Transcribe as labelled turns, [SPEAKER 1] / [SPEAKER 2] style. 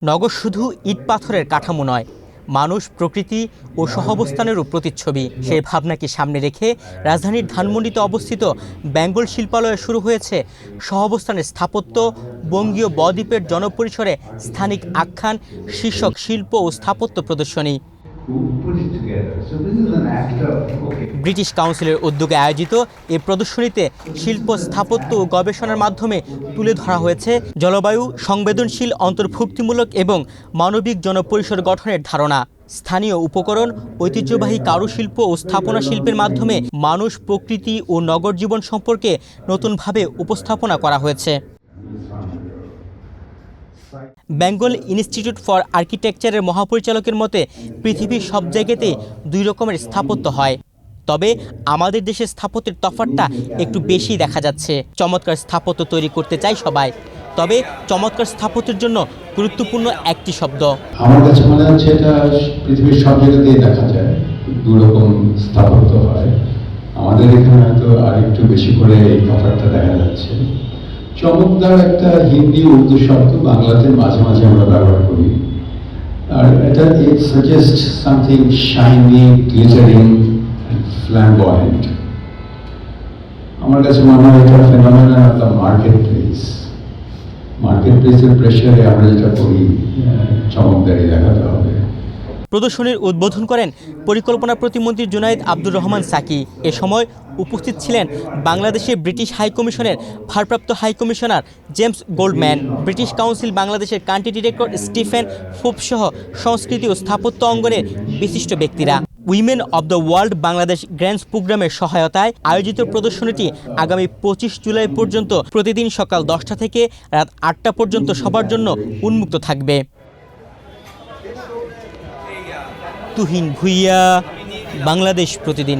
[SPEAKER 1] নগর শুধু ইট পাথরের কাঠামো নয়, মানুষ, প্রকৃতি ও সহাবস্থানেরও প্রতিচ্ছবি। সেই ভাবনাকে সামনে রেখে রাজধানীর ধানমন্ডিতে অবস্থিত বেঙ্গল শিল্পালয়ে শুরু হয়েছে সহাবস্থানের স্থাপত্য, বঙ্গীয় বদ্বীপের জনপরিসরে স্থানিক আখ্যান শীর্ষক শিল্প ও স্থাপত্য প্রদর্শনী। ব্রিটিশ কাউন্সিলের উদ্যোগে আয়োজিত এ প্রদর্শনীতে শিল্প, স্থাপত্য ও গবেষণার মাধ্যমে তুলে ধরা হয়েছে জলবায়ু সংবেদনশীল, অন্তর্ভুক্তিমূলক এবং মানবিক জনপরিসর গঠনের ধারণা। স্থানীয় উপকরণ, ঐতিহ্যবাহী কারুশিল্প ও স্থাপনা শিল্পের মাধ্যমে মানুষ, প্রকৃতি ও নগর জীবন সম্পর্কে নতুনভাবে উপস্থাপনা করা হয়েছে। বেঙ্গল ইনস্টিটিউট ফর আর্কিটেকচারের মহাপরিচালকের মতে, পৃথিবীর সব জায়গাতেই দুই রকমের স্থাপত্য হয়, তবে আমাদের দেশের স্থাপত্যের তফাৎটা একটু বেশি দেখা যাচ্ছে। চমৎকার স্থাপত্য তৈরি করতে চাই সবাই, তবে চমৎকার স্থাপত্যের জন্য গুরুত্বপূর্ণ একটি শব্দ।
[SPEAKER 2] আমার কাছে মনে হচ্ছে এটা পৃথিবীর সব জায়গাতেই দেখা যায়, দুই রকম স্থাপত্য হয়। আমাদের এখানে হয়তো আর একটু বেশি করে এই তফাৎটা দেখা যাচ্ছে। চমকদার একটা হিন্দি উর্দু শব্দ বাংলাতে মাঝে মাঝে আমরা ব্যবহার করি, আর এটা it suggest something shiny, glittering and flamboyant. আমার কাছে মনে হয় এটা phenomenon of the market place. Market প্লেসের প্রেসারে আমরা যেটা করি, চমকদারি দেখাতে হবে।
[SPEAKER 1] প্রদর্শনীর উদ্বোধন করেন পরিকল্পনা প্রতিমন্ত্রী জুনায়েদ আব্দুর রহমান সাকি। এ সময় উপস্থিত ছিলেন বাংলাদেশের ব্রিটিশ হাইকমিশনের ভারপ্রাপ্ত high commissioner James Goldman, British council বাংলাদেশের কান্ট্রি ডিরেক্টর স্টিফেন ফুপসহ সংস্কৃতি ও স্থাপত্য অঙ্গনের বিশিষ্ট ব্যক্তিরা। Women of the world Bangladesh grants প্রোগ্রামের সহায়তায় আয়োজিত প্রদর্শনীটি আগামী 25 জুলাই পর্যন্ত প্রতিদিন সকাল 10টা থেকে রাত 8টা পর্যন্ত সবার জন্য উন্মুক্ত থাকবে। তুহিন ভুইয়া, বাংলাদেশ প্রতিদিন।